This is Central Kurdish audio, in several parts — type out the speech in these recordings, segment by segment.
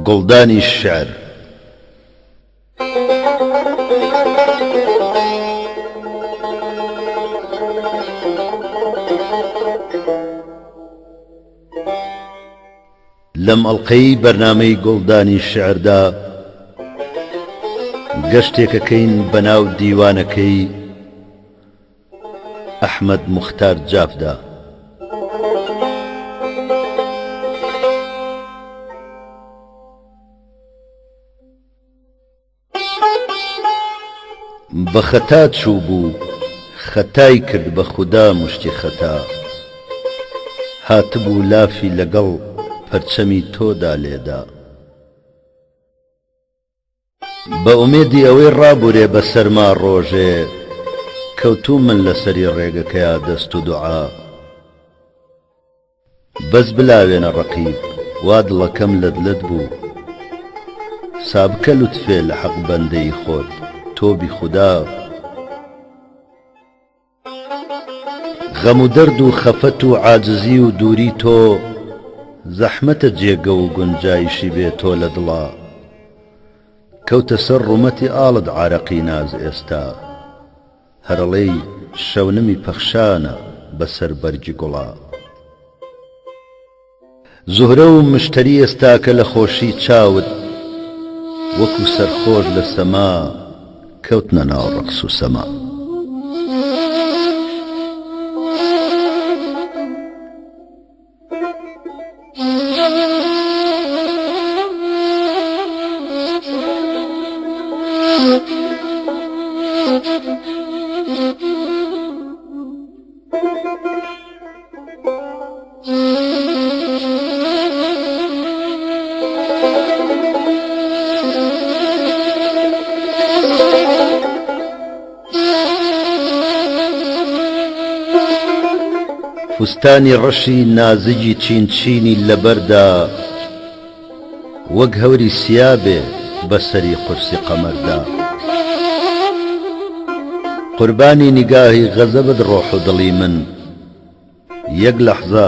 گڵدانی الشعر لەم ئەڵقەی بەرنامەی گوڵدانی شعردا گەشتێکەکەین بەناو دیوانەکەی ئەحمەد موختار جافدا. بە خەتا چوو بوو خەتای کرد بە خودا مشتی خەتا، هاتبوو لافی لەگەڵ پەرچەمی تۆدا لێدا. بە ئومێدی ئەوەی ڕابورێ بە سەرما ڕۆژێ، کەوتوو من لەسەری ڕێگەکەیا دەست و دوعا. بەس بلاوێنە ڕەقیب وا دڵەکەم لەدلت بوو، سابکە لوتفێ لە حەق بەندەی خۆت تۆبی خودا. غەم و دەرد و خەفەت و عاجزی و دووری تۆ، زەحمەتە جێگە و گونجایشی بێ تۆ لە دڵا. کەوتە سەر ڕوومەتی ئاڵت عارەقی ناز ئێستا، هەرڵەی شەونمی پەخشانە بەسەر بەرگی گوڵا. زوهرە و مشتەری ئێستا کە لە خۆشی چاوت، وەکو سەرخۆش لە سەما کەوتنە ناو ڕەقس و سەما. فستانی ڕەشی نازجی چین چینی لەبەردا، وەک هەوری سیابێ بەسەری قورسی قەمەردا. قوربانی نیگاهی غەزەبت ڕۆح و دڵی من، یەک لەحزە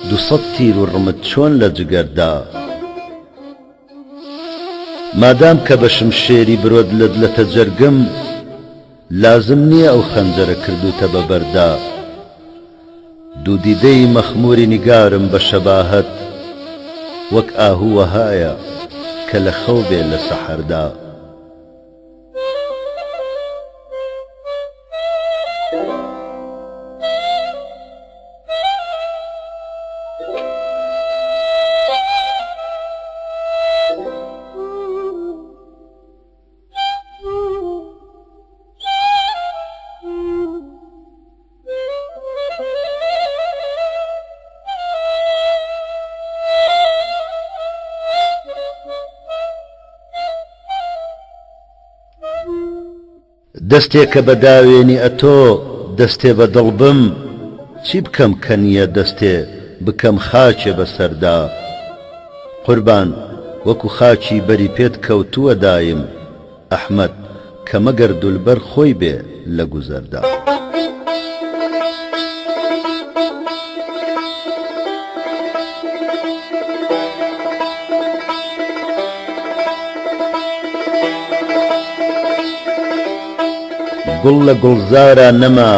200 تیر و ڕمت چۆن لە جگەردا. مادام کە بە شمشێری برۆد لەدلەتە جەرگم، لازم نییە ئەو خەنجەرە کردوتە بە بەردا. دوو دیدەی مەخموری نیگارم بە شەباهەت، وەک ئاهوو وەهایە کە لە خەو بێ لە سەحەردا. دەستێک کە بەداوێنی ئەتۆ دەستێ بە دڵ بم، چی بکەم کە نییە دەستێ بکەم خاچێ بەسەردا. قوربان وەکو خاچی بەری پێت کەوتووە دایم، ئەحمەد کە مەگەر دولبەر خۆی بێ لە گوزەردا. گوڵ لە گوڵزارە نەما،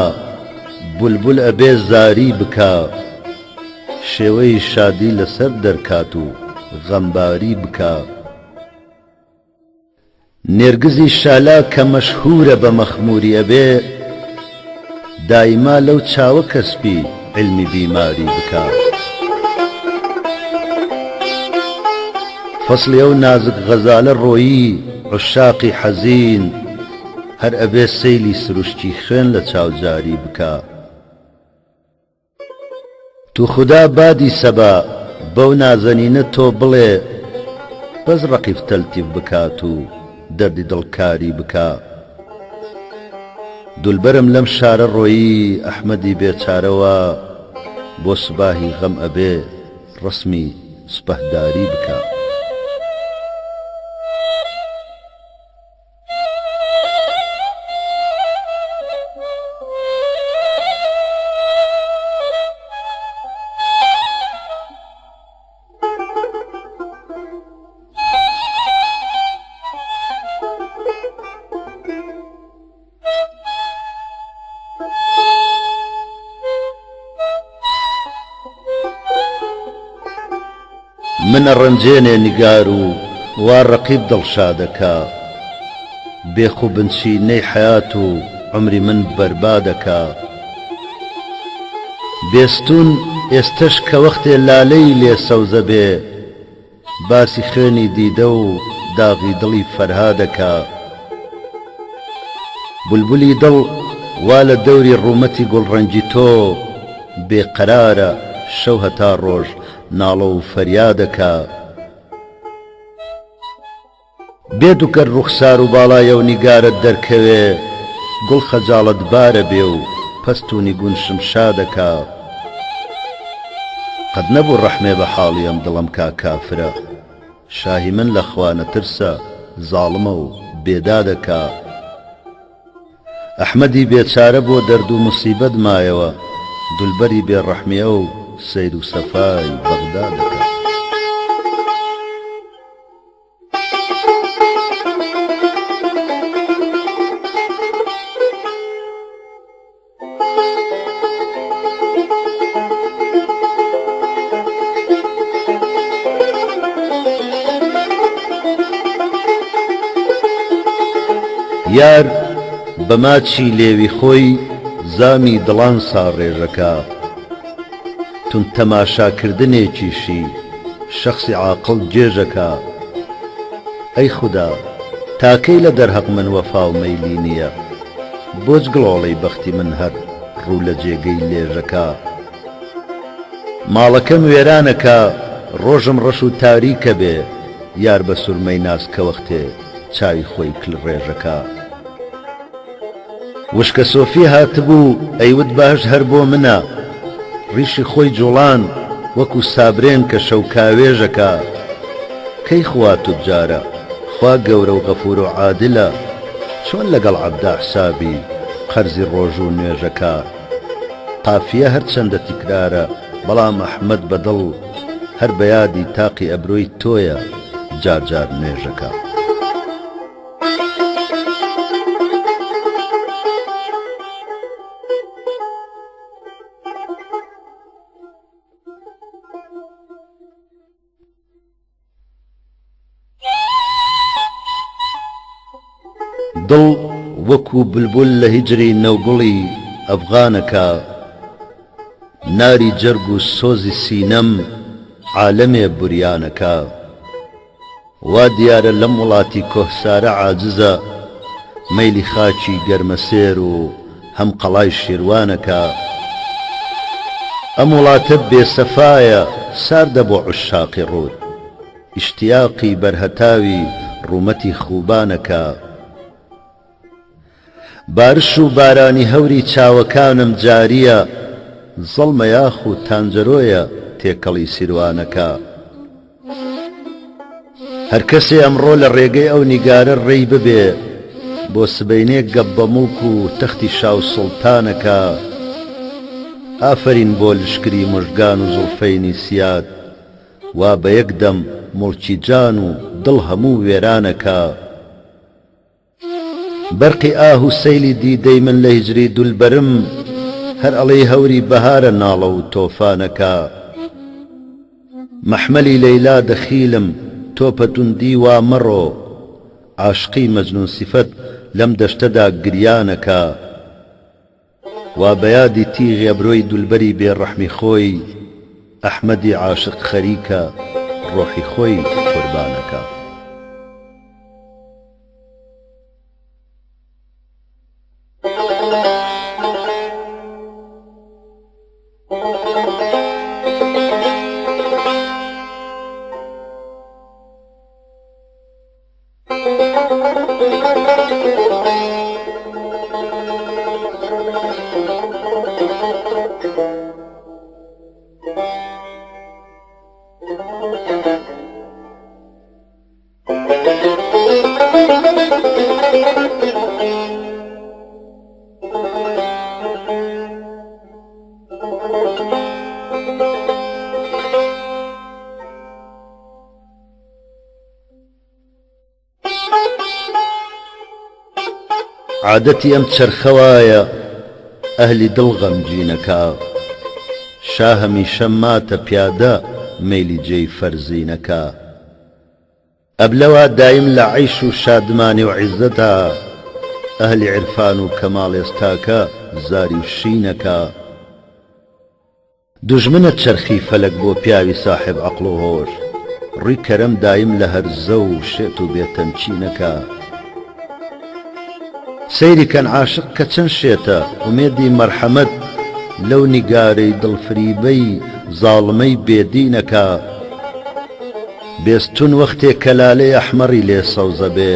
بولبول ئەبێ زاری بکا. شێوەی شادی لەسەر دەرکات و غەمباری بکا. نێرگزی شالا کە مەشهورە بە مەخموری ئەبێ، دایما لەو چاوە کەسبی علمی بیماری بکا. فەسڵی ئەو نازک غەزالە ڕۆیی عشاقی حەزین، هەر ئەبێ سەیلی سروشتی خوێن لە چاوجاری بکا. تو خودا بادی سەبا بەو نازەنینە تۆ بڵێ، بەس ڕەقیب تەلتیف بکات و دەردی دڵکاری بکا. دولبەرم لەم شارە ڕۆیی ئەحمەدی بێچارەوە، بۆ سوباهی غەم ئەبێ ڕسمی سوپەهداری بکا. من ڕەنجێنێ نیگار و وا ڕەقیب دڵشادەکە بێخو بنچینەی حەیات و عمری من بەربادەکە بێستون ئێستش کە وەختێ لالەی لێ سەوزە بێ باسی خوێنی دیدە و داغی دڵی فەرهادەکە بولبولی دڵ وا لە دەوری ڕوومەتی گوڵڕەنگی تۆ بێقەرارە شەو هەتا ڕۆژ ناڵە و فەریادەکە بێ دووکەر ڕوخسار و باڵایە و نیگارت دەرکەوێ گوڵ خەجاڵەت بارە بێ و پەست و نیگون شمشادەکە قەت نەبوو ڕەحمێ بە حاڵی ئەم دڵم کا کافرە شاهی من لە خوانە ترسە زاڵمە و بێدادەکە ئەحمەدی بێچارە بۆ دەرد و موسیبەت مایەوە دولبەری بێڕەحمیە و سەیر و سەفای بەغدادەکە یار بەماچی لێوی خۆی زامی دڵان ساڕێژەکە تون تەماشاکردنێکیشی شەخسی عاقڵ جێژەکە ئەی خودا تاکەی لە دەرهەق من وەفا و مەیلی نییە بۆچ گڵۆڵەی بەختی من هەر ڕوو لە جێگەی لێژەکە ماڵەکەم وێرانەکە ڕۆژم ڕەش و تاریکە بێ یار بە سورمەی ناس کە وەختێ چاوی خۆی کل ڕێژەکە وشکە سۆفی هاتبوو ئەیوت باش هەر بۆ منە ڕیشی خۆی جوڵان وەکو سابرێن کە شەوکاوێژەکە کەی خوا توجارە خوا گەورە و غەفور و عادلە چۆن لەگەڵ عەبدا حسابی قەرزی ڕۆژ و نوێژەکە قافیە هەرچەندە تیکرارە بەڵام ئەحمەد بەدڵ هەر بەیادی تاقی ئەبرۆی تۆیە جارجار نوێژەکە دڵ وەکو بلبول لە هیجری نەوگوڵی ئەفغانەکە ناری جەرگ و سۆزی سینەم عالەمێ بوریانەکە وا دیارە لەم وڵاتی کۆهسارە عاجزە مەیلی خاچی گەرمەسێر و هەم قەڵای شێروانەکە ئەم وڵاتە بێسەفایە ساردە بۆ عوشاقی ڕوود ئیشتیاقی بەرهەتاوی ڕوومەتی خوبانەکە بارش و بارانی هەوری چاوەکانم جاریە زەڵمە یاخ و تانجەرۆیە تێکەڵی سیروانەکە هەر کەسێ ئەمڕۆ لە ڕێگەی ئەو نیگارە ڕێی ببێ بۆ سبەینێک گەب بە موڵک و تەختی شاو سوڵتانەکە ئافەرین بۆ لشکری موژگان و زوڵفەینی سیاد وا بە یەکدەم موڵکی جان و دڵ هەموو وێرانەکە بەرقی ئاه و سەیلی دیدەی من لە هیجری دولبەرم هەر ئەڵەی هەوری بەهارە ناڵە و تۆفانەکە مەحمەلی لەیلا دەخیلم تۆ پەتوندی وا مەڕۆ عاشقی مەجنون سیفەت لەم دەشتەدا گریانەکە وا بەیادی تیغی ئەبرۆی دولبەری بێڕەحمی خۆی ئەحمەدی عاشق خەریکە ڕۆحی خۆی قوربانەکە عادەتی ئەم چەرخەوایە ئەهلی دڵ غەمگینەکە شا هەمیشە ماتە پیادە مەیلی جێی فەرزینەکە ئەبلەوە دایم لە عەیش و شادمانی و عیزەتە ئەهلی عرفان و کەماڵ ئێستاکە زاری و شینەکە دوژمنە چەرخی فەلەک بۆ پیاوی ساحب عەقڵ و هۆش ڕووی کەرەم دایم لە هەرزە و شێت و بێتەمکینەکە سەیری کەن عاشق کە چەند شێتە ئومێدی مەرحەمەت لەو نیگارەی دڵفریبەی زاڵمەی بێدینەکە بێستون وەختێک کە لالەی ئەحمەڕی لێ سەوزە بێ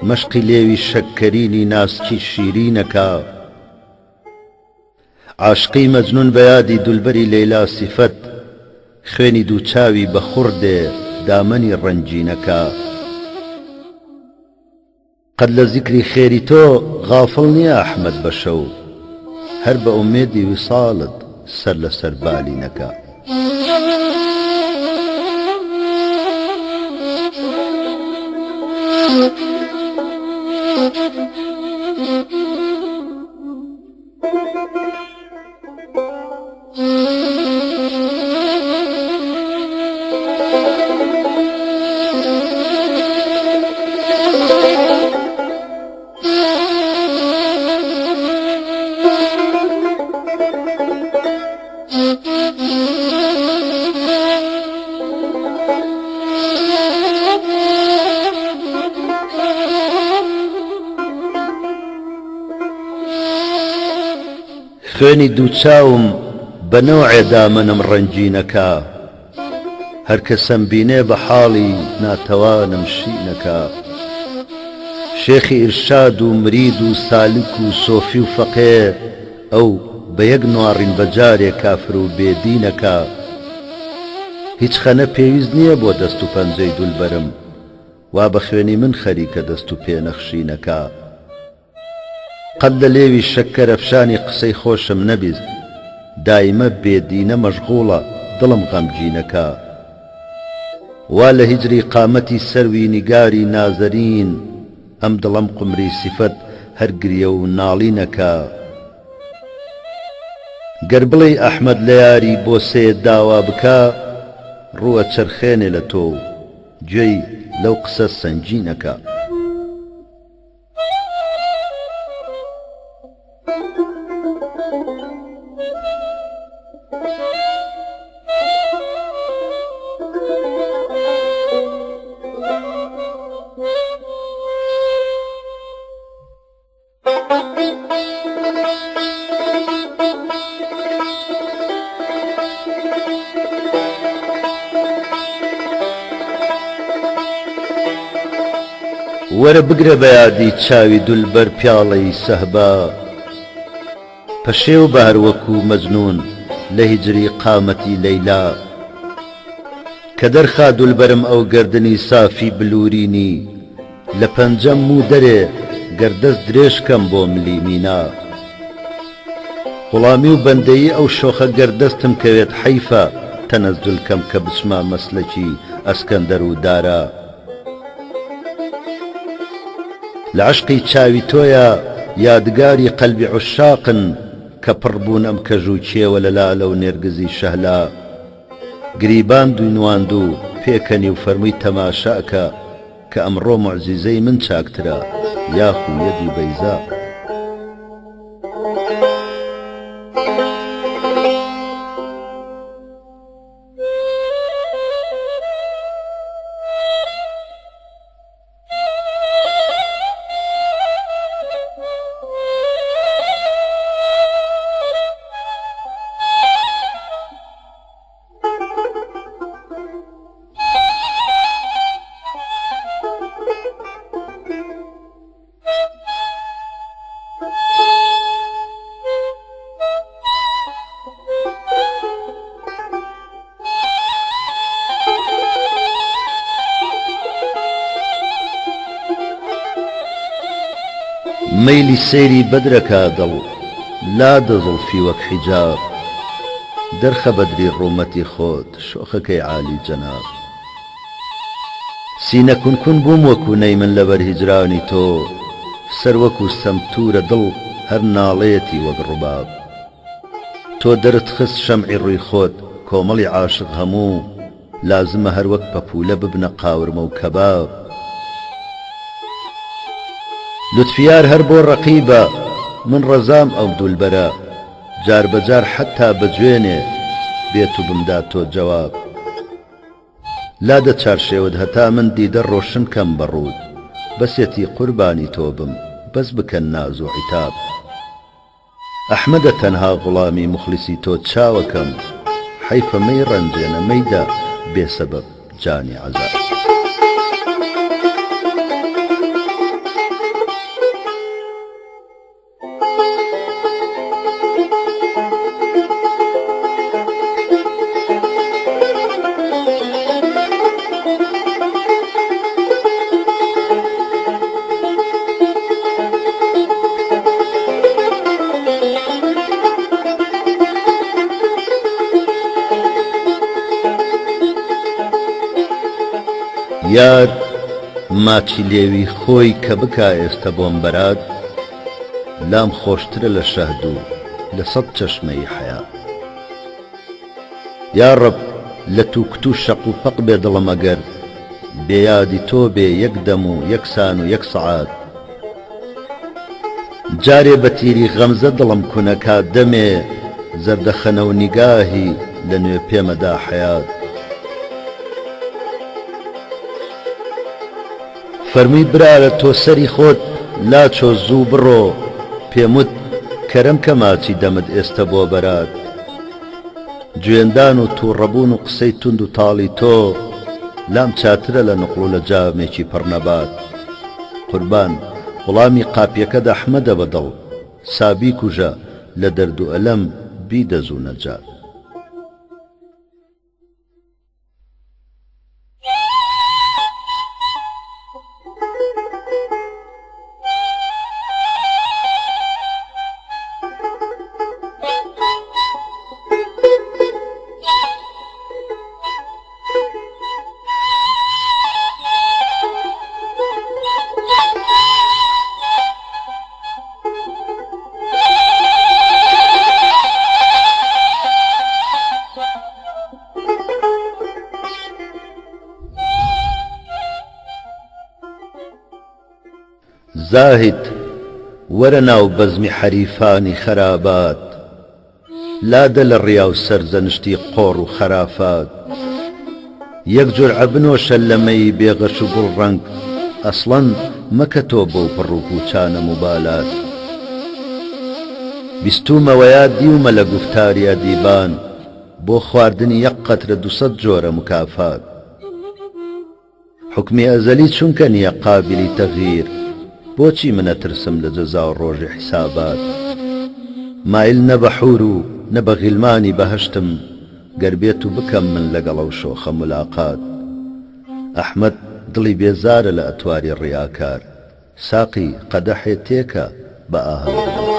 مەشقی لێوی شەککەرینی ناسکی شیرینەکە عاشقی مەجنون بە یادی دولبەری لەیلا سیفەت خوێنی دووچاوی بە خوڕدێ دامەنی ڕەنجینەکە قەت لە زیکری خێری تۆ غافڵ نییە ئەحمەد بە شەو هەر بە ئومێدی ویساڵت سەر لەسەر بالینەکە خوێنی دووچاوم بە نەوعێ دامەنم ڕەنجینەکە هەر کەسەم بینێ بە حاڵی ناتەوانم شینەکە شێخی ئیرشاد و مرید و سالک و سۆفی و فەقێ ئەو بە یەک نوارین بە جارێ کافر و بێدینەکە هیچ خەنە پێویست نییە بۆ دەست و پەنجەی دولبەرم وا بە خوێنی من خەریکە دەست و پێنەخشینەکە قەت لە لێوی شەککەر ئەفشانی قسەی خۆشم نەبیست دایمە بێدینە مەشغوڵە دڵم غەمگینەکە وا لە هیجری قامەتی سەروی نیگاری نازەرین ئەم دڵم قمری سیفەت هەر گریە و ناڵینەکە گەر بڵێ ئەحمەد لە یاری بۆ سێ داوا بکە ڕووە چەرخێنێ لە تۆ گوێی لەو قسە سەنگینەکە وەرە بگرە بە یادی چاوی دولبەر پیاڵەی سەهبا پەشێو بە هەروەکو مەجنون لە هیجری قامەتی لەیلا کە دەرخا دولبەرم ئەو گەردنی سافی بلورینی لە پەنجەم و دەرێ گەردەست درێژکەم بۆ ملی مینا غوڵامی و بەندەیی ئەو شۆخە گەردەستم کەوێت حەیفە تەنەزدولکەم کە بچما مەسلەکی ئەسکەندەر و دارا لە عشقی چاوی تۆیە یادگاری قەلبی عوشاقن کە پڕبوون ئەم کەژ و چێوە لە لالە و نێرگزی شەهلا گریباند و نواند و پێکەنی و فەرمووی تەماشاکە کە ئەمڕۆ موعجیزەی من چاکترە یاخو یەدی بەیزا مەیلی سەیری بەدرەکە دڵ لا دەزڵفی وەک حیجاب دەرخە بەدری ڕوومەتی خۆت شۆخەکەی عالی جەناب سینە کونکون بووم وەکو نەی من لەبەر هیجرانی تۆ سەر وەکو سەمتورە دڵ هەر ناڵێتی وەک ڕووباب تۆ دەرت خست شەمعی ڕووی خۆت کۆمەڵی عاشق هەموو لازمە هەر وەک پەپولە ببنە قاورمە و کەباب لوتفیار هەر بۆ ڕەقیبە من ڕەزام ئەو دولبەرە جار بەجار حەتا بەجوێنێ بێت و بمدا تۆ جەواب لادە چارشێوت هەتا من دیدە ڕۆشن کەم بەڕوود بەسێتی قوربانی تۆ بم بەس بکەن ناز و عیتاب ئەحمەدە تەنها غوڵامی مخلیسی تۆ چاوەکەم حەیفە مەی ڕەنجێنە مەیدا بێسەبەب جانی عەزاب یار ماچی لێوی خۆی کە بکا ئێستا بۆم بەرات لام خۆشترە لە شەهد و لە سەد چەشمەی حەیات یا ڕەب لە تووکت و شەق و پەق بێ دڵم ئەگەر بێیادی تۆ بێ یەک دەم و یەک سان و یەک سەعات جارێ بە تیری غەمزە دڵم کونەکا دەمێ زەردەخەنە و نیگاهی لە نوێ پێمەدا حەیات فەرمووی برارە تۆ سەری خۆت لاچۆ زوو بڕۆ پێموت کەرەم کە ماچی دەمت ئێستا بۆ بەرات گوێندان و تووڕەبوون و قسەی توند و تاڵی تۆ لام چاترە لە نقڵ و لە جامێکی پڕنەبات قوربان وڵامی قاپیەکەدا ئەحمەدە بەدڵ سابی کوژە لە دەرد و ئەلەم بیدەزوو نەجات زاهد وەرە ناو بەزمی حەریفانی خەرابات لادە لە ڕیا و سەرزەنشتی قۆڕ و خەرافات یەک جورعە بنۆشە لەمەی بێغەش و گوڵڕەنگ ئەسڵەن مەکە تۆ بۆ پڕ و پوچانە موبالات بیستومەوە یا دیومە لە گوفتاریە دیبان بۆ خواردنی یەک قەترە 200 جۆرە مکافات حکمی ئەزەلی چونکە نییە قابلی تەغییر بۆچی منە ترسم لە جەزا و ڕۆژی حیسابات مایل نە بە حور و نە بە غیلمانی بەهەشتم گەر بێت و بکەم من لەگەڵە و شۆخە ملاقات ئەحمەد دڵی بێزارە لە ئەتواری ڕیاکار ساقی قەدەحێ تێکە بە ئاهەنگ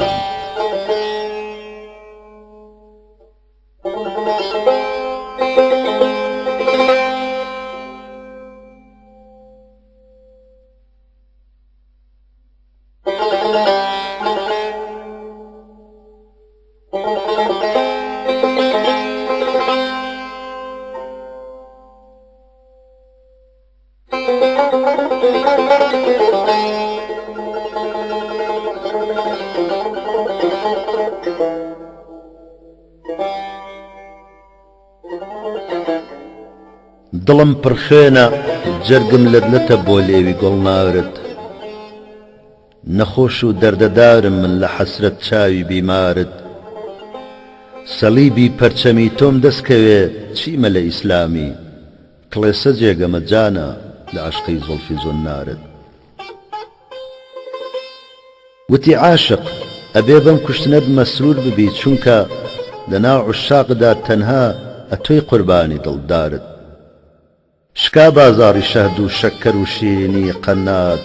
دڵم پڕخێنە جەرگم لەدلەتە بۆ لێوی گوڵ ناورد نەخۆش و دەردەدارم من لە حەسرەت چاوی بیمارد سەلیبی پەرچەمی تۆم دەستکەوێ چیمە لە ئیسلامی کڵێسە جێگەمە جانە لە عەشقی زوڵفی زۆنارد وتی عاشق ئەبێ بەم کوشتنەت مەسرور ببی چونکە لەناو عوشاقدا تەنها ئەتۆی قوربانی دڵدارت شکا بازاڕی شەهد و شەکەر و شیرینی قەنات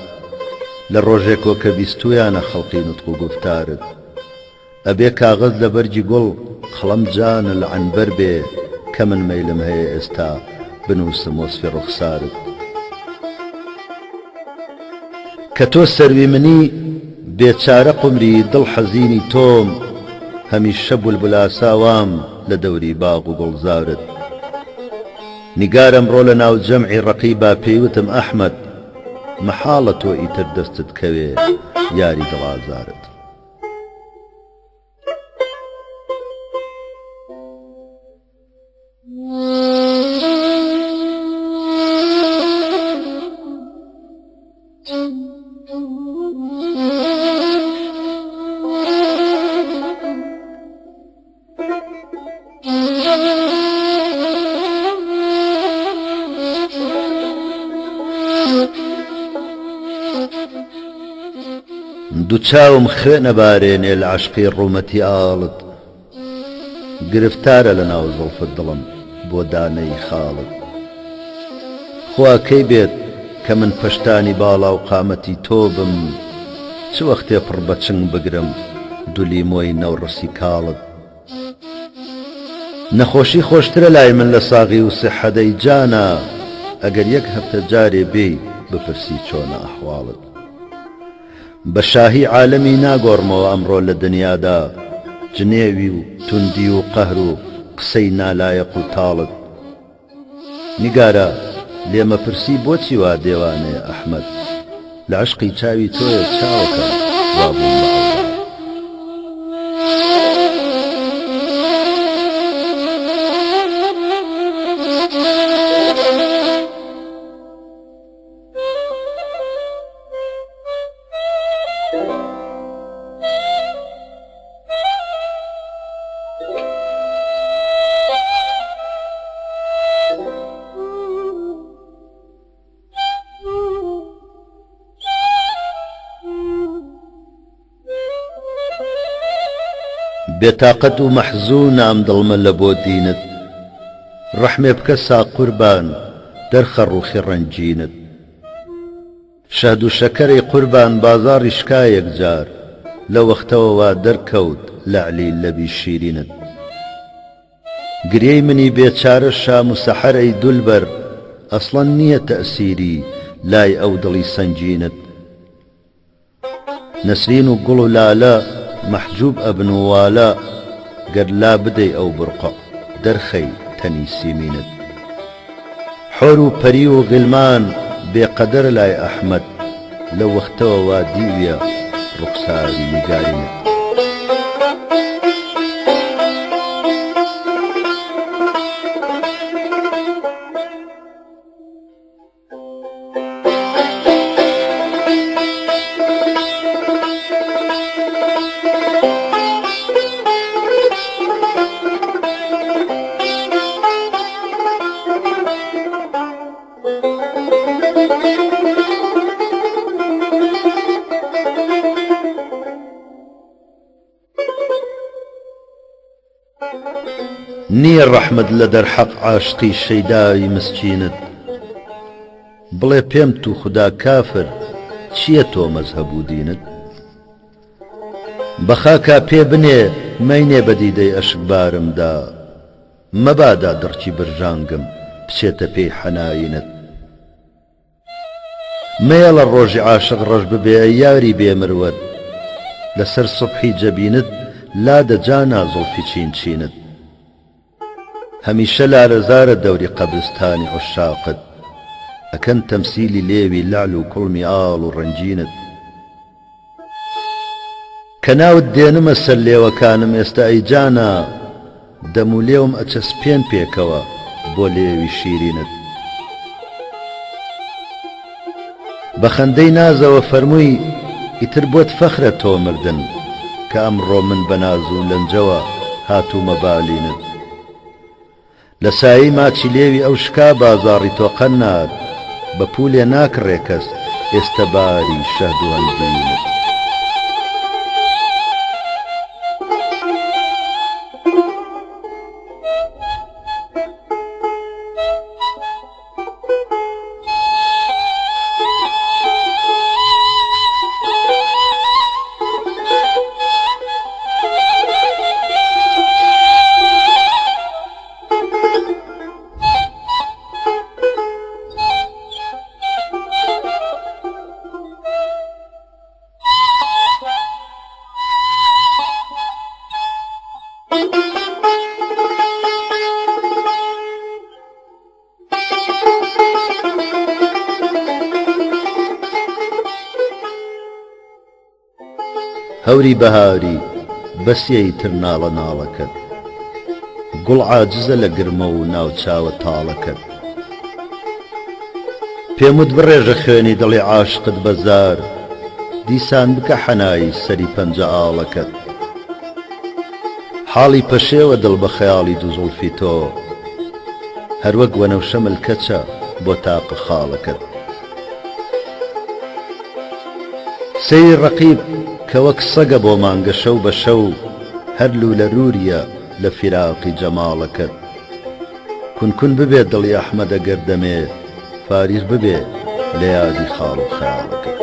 لە ڕۆژێکۆ کە بیستویانە خەڵقی نوتق و گوفتارت ئەبێ کاغەز لە بەرجی گوڵ خەڵەم جانە لە عنبەر بێ کە من مەیلم هەیە ئێستا بنووسم وەسفی ڕوخسارت کە تۆ سەروی منی بێچارە قمری دڵ حەزینی تۆم هەمیشە بولبولا ساوام لدوري باغ وگڵزارت نیگارم ڕۆ لە ناو جەمعی ڕەقیبا پێیوتم ئەحمەد مەحاڵە تۆ ئیتر دەستت کەوێ یاری دڵازارت دووچاوم خوێ نەبارێنێ لە عەشقی ڕوومەتی ئاڵت گرفتارە لە ناو زوڵفت دڵم بۆ دانەی خاڵت خوا کەی بێت کە من پەشتانی باڵا و قامەتی تۆ بم چ وەختێ پڕ بە چنگ بگرم دولی مۆی نەوڕسی کاڵت نەخۆشی خۆشترە لای من لە ساغی و سحەدەی جانە ئەگەر یەک هەفتە جارێ بێی بپرسی چۆنە ئەحواڵت بە شاهی عالەمی ناگۆڕمەوە ئەمڕۆ لە دنیادا جنێوی و توندی و قەهر و قسەی نالایەق و تاڵت نیگارە لێمە پرسی بۆچی وا دێوانەیە ئەحمەد لە عشقی چاوی تۆیە چاوەکە وابووم بە بێتاقەت و مەحزوونام دڵمە لە بۆ دینت ڕەحمێ بکە سا قوربان دەرخە ڕووخی ڕەنجینت شەهد و شەکەرەی قوربان بازاڕی شکا یەکجار لە وەختەوەوا دەرکەوت لەعلی لەبی شیرینت گرێی منی بێچارە شام و سەحەرەی دولبەر ئەسڵەن نییە تەئسیری لای ئەو دڵی سەنجینت نەسرین و گوڵ و لالە محجوب ئەبن و والە گەر لا بدەی ئەو بڕقە دەرخەی تەنی سیمینت حۆر و پەری و غیلمان بێقەدەر لای ئەحمەد لە وەختەوەوا دیویە ڕوخساری نیگارینت نییە ڕەحمەت لە دەرحەق عاشقی شەیدای مسکینت بڵێ پێم تو خدا کافر چییە تۆ مەزهەب و دینت بەخاکا پێ بنێ مەینێ بە دیدەی ئەشکبارمدا مەبادا دڕچی برژانگم بچێتە پێی حەناینت مەیەڵە ڕۆژی عاشق ڕەش ببێ ئەی یاری بێمروەت لەسەر سوبحی جەبینت لادە جانا زوڵفی چین چینت هەمیشە لارەزارە دەوری قەبرستانی عشاقت ئەکەن تەمسیلی لێوی لەعل و کوڵمی ئاڵ و ڕەنجینت کە ناوت دێنمە سەر لێوەکانم ئێستا ئەی جانە دەم و لێوم ئەچەسپێن پێکەوە بۆ لێوی شیرینت بە خەندەی نازەوە فەرمووی ئیتر بۆت فەخرە تۆ مردن کە ئەمڕۆ من بە ناز و لەنجەوە هاتوومە بالینت لە سایی ماچی لێوی ئەو شکا بازاڕی تۆ قەنات بە پولێ ناکڕێ کەس ئێستە باری شەهد و هەنجینت هەوری بەهاری بەسیەی تر ناڵە ناڵەکەت گوڵ عاجزە لە گرمە و ناوچاوە تاڵەکەت پێمت بڕێژە خوێنی دڵی عاشقت بەزار دیسان بکە حەنایی سەری پەنجە ئاڵەکەت حاڵی پەشێوە دڵ بە خەیاڵی دوو زوڵفی تۆ هەروەک وەنەوشە ملکەچە بۆ تاقە خاڵەکەت سەیری ڕەقیب کە وەک سەگە بۆ مانگە شەو بە شەو هەر لولە رووریە لە فیراقی جەماڵەکەت کونکون ببێت دڵی ئەحمەدە گەردەمێ فاریر ببێ لە یادی خاڵ و خەیاڵەکەت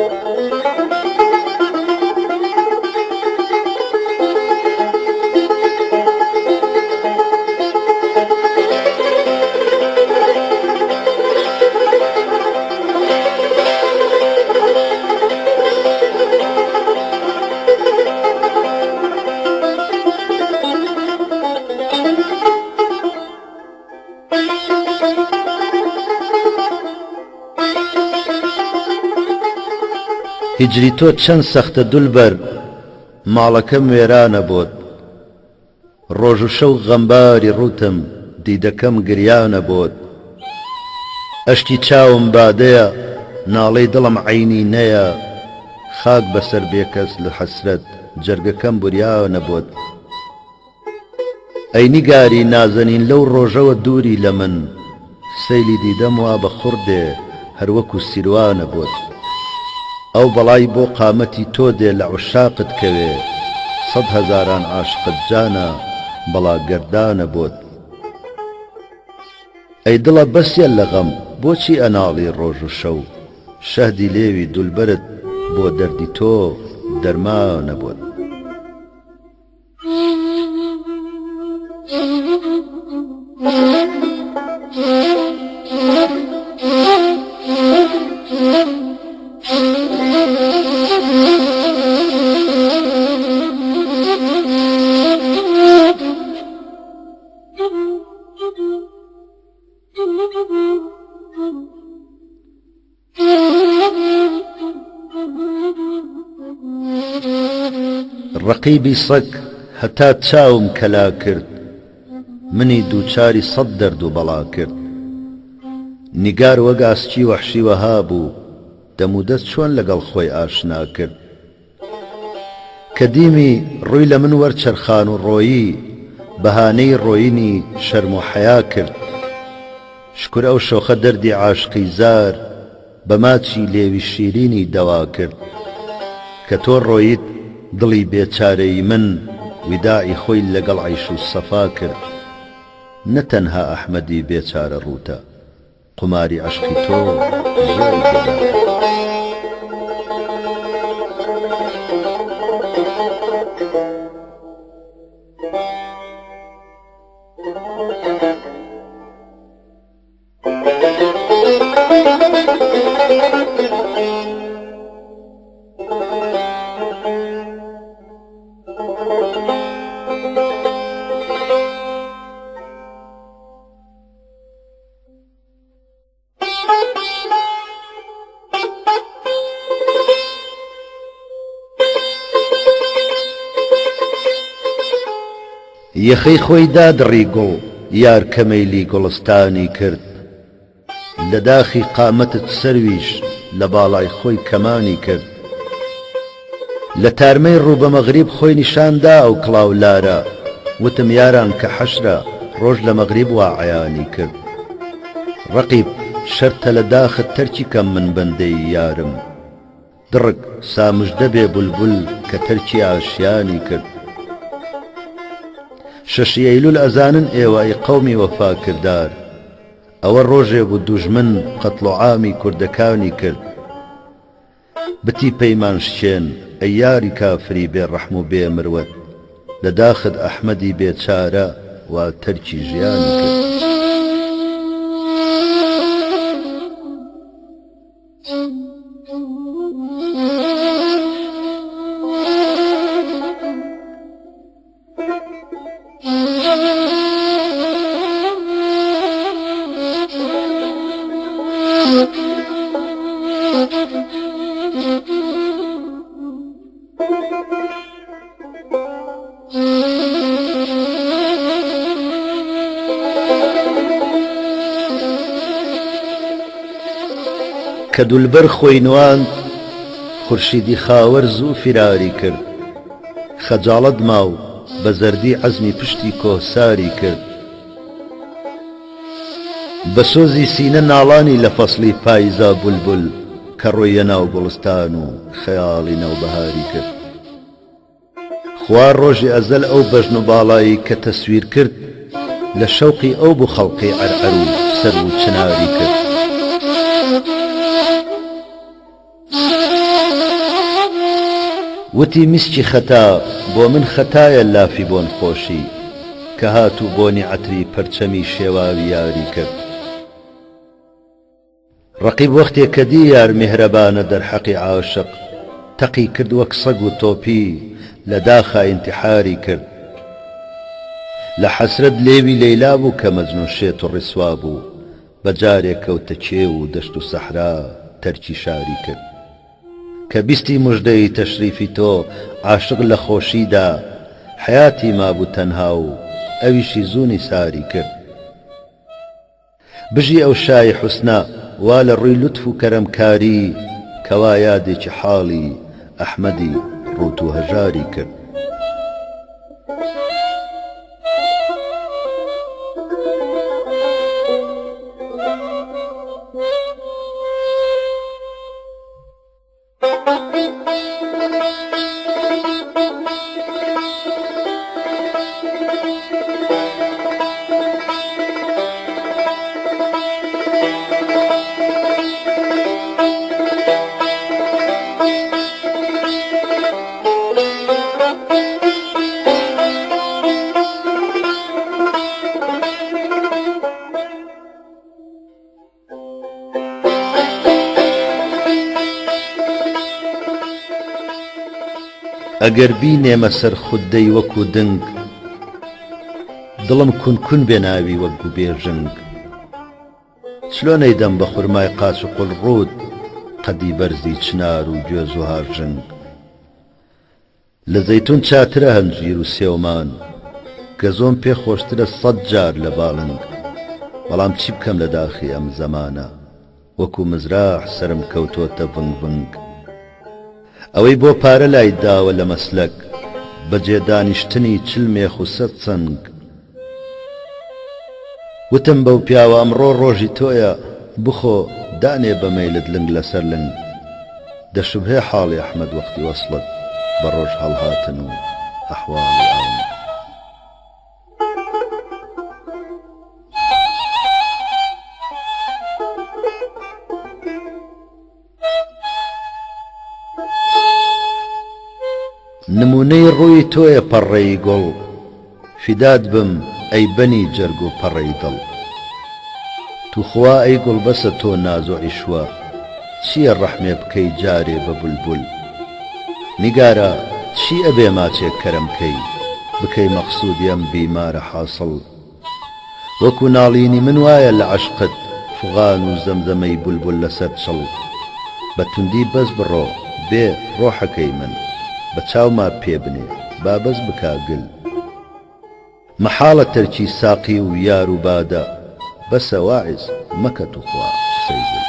هیجری تۆ چەند سەختە دولبەر ماڵەکەم وێرانە بۆت ڕۆژ و شەو غەمباری ڕوتم دیدەکەم گریانە بۆت ئەشتی چاوم بادەیە ناڵەی دڵم عەینی نەیە خاک بەسەر بێکەس لە حەسرەت جەرگەکەم بوریانە بۆت ئەی نیگاری نازەنین لەو ڕۆژەوە دووری لە من سەیلی دیدەم وا بە خوڕدێ هەروەکو سیروانە بۆت ئەو بەڵای بۆ قامەتی تۆ دێ لە عوشاقت کەوێ سەد هەزاران عاشقت جانە بەڵا گەردانە بۆت ئەی دڵە بەسیە لە غەم بۆچی ئەناڵی ڕۆژ و شەو شەهدی لێوی دولبەرت بۆ دەردی تۆ دەرمانە بۆت ڕەقیبی سەگ هەتا چاوم کەلا کرد منی دووچاری سەد دەرد و بەڵا کرد نیگار وەک ئاسکی وەحشی وەها بوو دەم و دەست چۆن لەگەڵ خۆی ئاشنا کرد کە دیمی ڕووی لە من وەرچەرخان و ڕۆیی بەهانەی ڕۆیینی شەرم و حەیا کرد شکر ئەو شۆخە دەردی عاشقی زار بە ماچی لێوی شیرینی دەوا کرد کە تۆ ڕۆیت دڵی بێچارەی من ویداعی خۆی لەگەڵ عەیش و سەفا کرد نەتەنها ئەحمەدی بێچارە ڕووتە قماری عەشقی تۆ ژای دەدا یەخەی خۆی دادڕی گوڵ یار کەمەیلی گوڵستانی کرد لە داخی قامەتت سەرویش لە باڵای خۆی کەمانی کرد لە تارمەی ڕوو بە مەغریب خۆی نیشاندا ئەو کڵاو لارە وتم یاران کە حەشرە ڕۆژ لە مەغریب وا عەیانی کرد ڕەقیب شەرتە لە داخت تەرکی کەم من بەندەی یارم دڕک سامژدە بێ بولبول کە تەرکی ئاشیانی کرد شەشی ئەیلول ئەزانن ئێوەی قەومی وەفا کردار ئەوە ڕۆژێ بوو دوژمن قەتڵ و عامی کوردەکانی کرد بتی پەیمان شکێن ئەی یاری کافری بێ ڕەحم و بێ مروت لە داخت ئەحمەدی بێچارە وا تەرکی ژیانی کرد Thank you. کە دولبەر خۆی نواند خورشیدی خاوەر زوو فراری کرد خەجاڵەت ماو بە زەردی عەزمی پشتی کۆساری کرد بە سۆزی سینە ناڵانی لە فەسڵی پاییزا بولبول کە ڕۆیە ناو گوڵستان و خەیاڵی نەوبەهاری کرد خوار ڕۆژی ئەزەل ئەو بەژن و باڵایی کە تەسویر کرد لە شەوقی ئەو بوو خەڵقی عەرعەر و سەر و چناری کرد وتی میسکی خەتا بۆ من خەتایە لافی بۆن خۆشی کە هاتوو بۆنی عەتری پەرچەمی شێواوی یاری کرد ڕەقیب وەختێک کە دی یار میهرەبانە دەرحەقی عاشق تەقی کرد وەک سەگ و تۆپی لە داخا ئینتیحاری کرد لە حەسرەت لێوی لەیلا بوو کە مەجنون شێت و ڕیسوا بوو بەجارێک کەوتە کێو و دەشت و سەحرا تەرکی شاری کرد کە بیستی موژدەی تەشریفی تۆ عاشق لە خۆشیدا حیاتی مابوو تەنها و ئەویشی زوونی ساری کرد بژی ئەو شای حوسنە وا لە ڕووی لوتف و کەرەمکاری کەوا یادێکی حاڵی ئەحمەدی ڕوت و هەژاری کرد ئەگەر بینێمە سەر خوددەی وەکو دنگ دڵم کونکون بێ ناوی وەکو بێژنگ چلۆنەی دەم بە خورمای قاچ و قوڵڕوود قەدی بەرزی چنار و گوێز و هاژنگ لە زەیتون چاترە هەنجیر و سێومان گەزۆم پێ خۆشترە 100 جار لە باڵنگ بەڵام چی بکەم لە داخی ئەم زەمانە وەکو مزراح سرم کەوتۆتە ڤنگ ڤنگ ئەوەی بۆ پارە لای داوە لە مەسلەک بەجێ دانیشتنی چلمێخ و سەد چەنگ وتم بەو پیاوە ئەمڕۆ ڕۆژی تۆیە بخۆ دانێ بەمەیلت لنگ لەسەر لنگ دەشوبهێ حاڵی ئەحمەد وەختی وەسڵت بە ڕۆژ هەڵهاتن و ئەحواڵی ئاون نمونەی ڕووی تۆیە پەڕەی گوڵ فیدات بم ئەی بەنی جەرگ و پەڕەی دڵ توخوا ئەی گوڵ بەسە تۆ ناز و عیشوە چییە ڕەحمێ بکەی جارێ بە بولبول نیگارە چی ئەبێ ماچێک کەرەمکەی بکەی مەقسوودی ئەم بیمارە حاصڵ وەکو ناڵینی من وایە لە عەشقت فغان و زەمزەمەی بولبول لەسەر چڵ بە توندی بەس بڕۆ بێ ڕۆحەکەی من بە چاوما پێ بنێ با بەس بکاگل مەحاڵە تەرکی ساقی و یار و بادە بەسە واعز مەکە توخوا سەیدل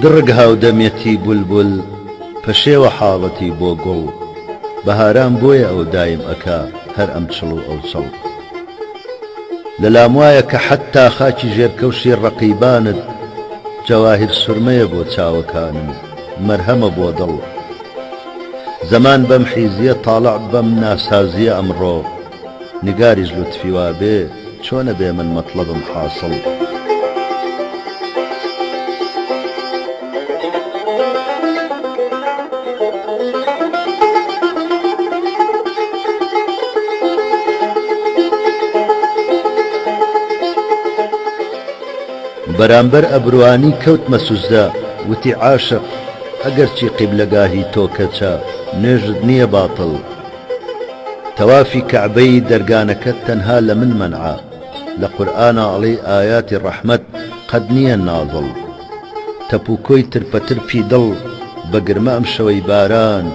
درگ هاودەمێتی بولبول پەشێوە حاڵەتی بۆ گوڵ بەهاران بۆیە ئەو دایم ئەکا هەر ئەم چڵ و ئەو چڵ لەلام وایە کە حەتا خاکی ژێرکەوشی ڕەقیبانت جەواهیر سورمەیە بۆ چاوەکانم مەرهەمە بۆ دڵ زەمان بەم حیزیە تاڵع بەم ناسازیە ئەمڕۆ نگاریش لوتفی وابێ چۆنە بێ من مەطلبم حاصڵ بەرامبەر ئەبروانی کەوتمە سوزدا وتی عاشق ئەگەرچی قیبلەگاهی تۆ کەچە نوێژت نییە باتڵ تەوافی کەعبەی دەرگانەکەت تەنها لە من مەنعە لە قورئانە ئەڵێ ئاياتی ڕەحمەت قەد نییە نازڵ تەپوکۆی ترپەترپی دڵ بە گرمە ئەم شەوەی باران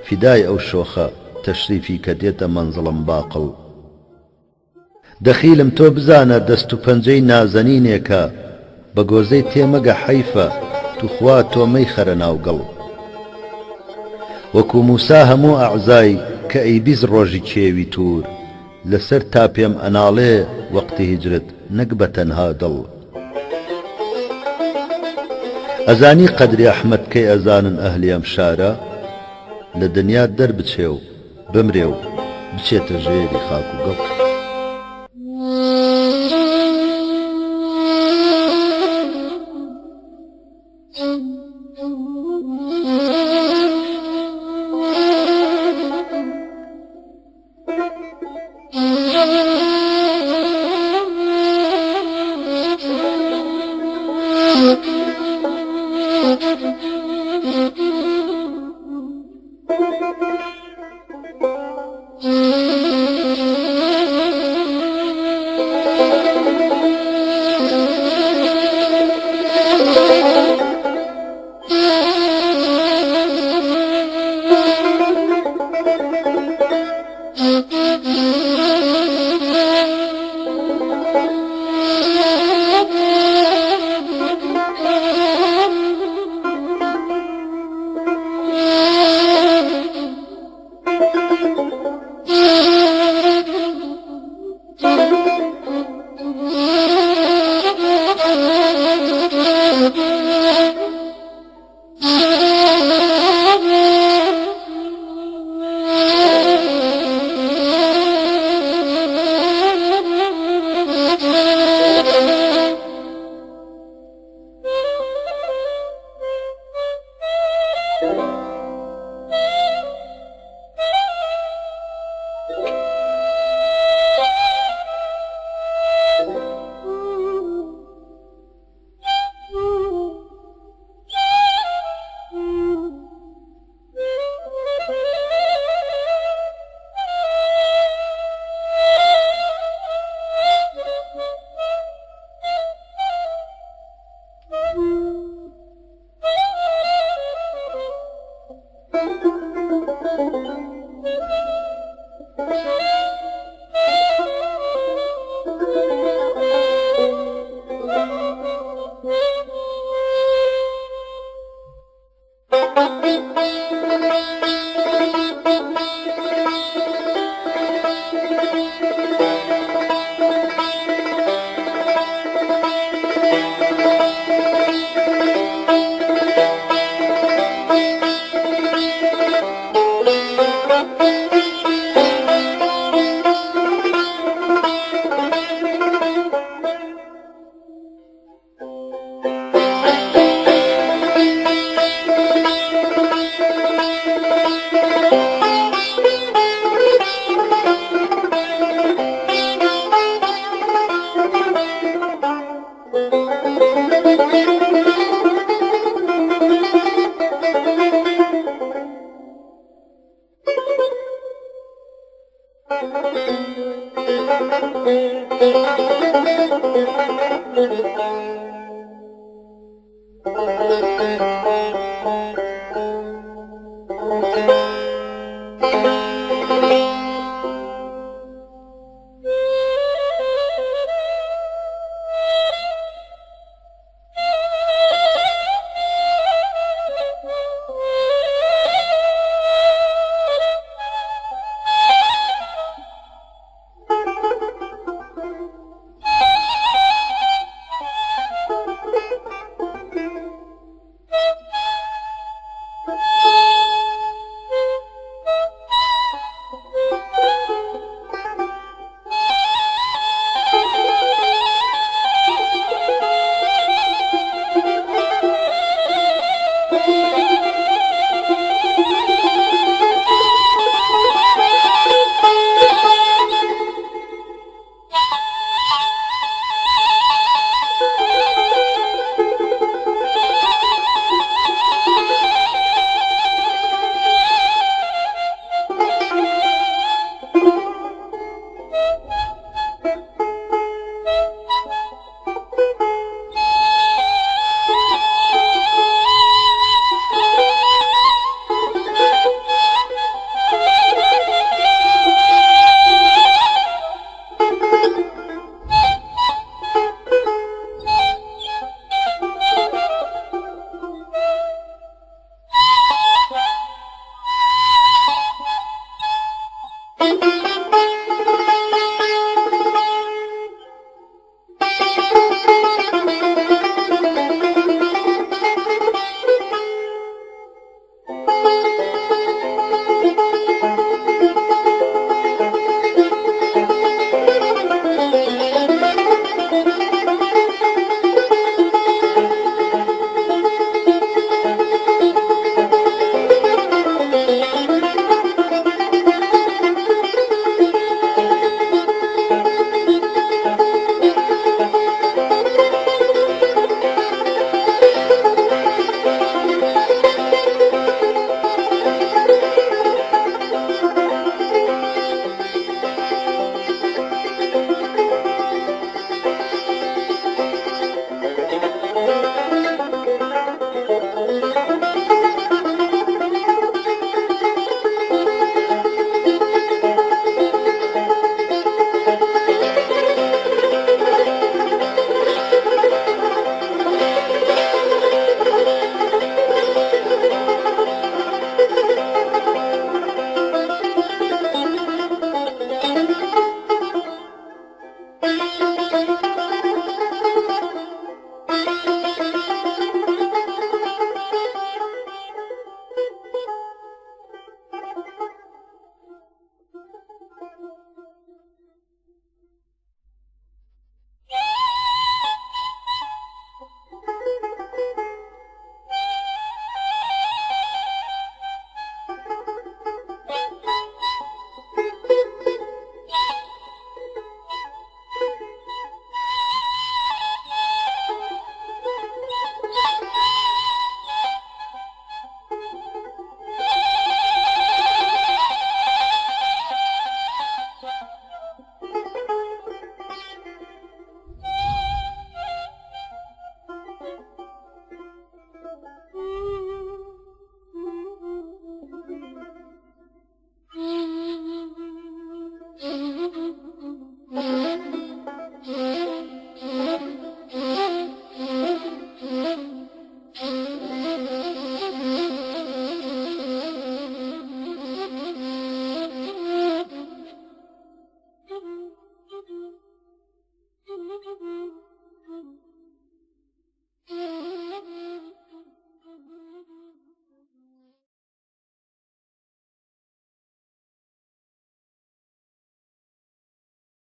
فیدای ئەو شۆخە تەشریفی کە دێتە مەنزڵم باقڵ دەخیلم تۆ بزانە دەست و پەنجەی نازەنینێکە بە گۆزەی تێمەگە حەیفە توخوا تۆ مەیخەرە ناوگەڵ وەکو موسا هەموو ئەعزای کە ئەیبیز ڕۆژی کێوی توور لەسەر تا پێم ئەناڵێ وەقتی هیجرت نەک بە تەنها دڵ ئەزانی قەدری ئەحمەد کەی ئەزانن ئەهلی ئەم شارە لە دنیا دەربچێ و بمرێ و بچێتە ژێری خاک و گەڵ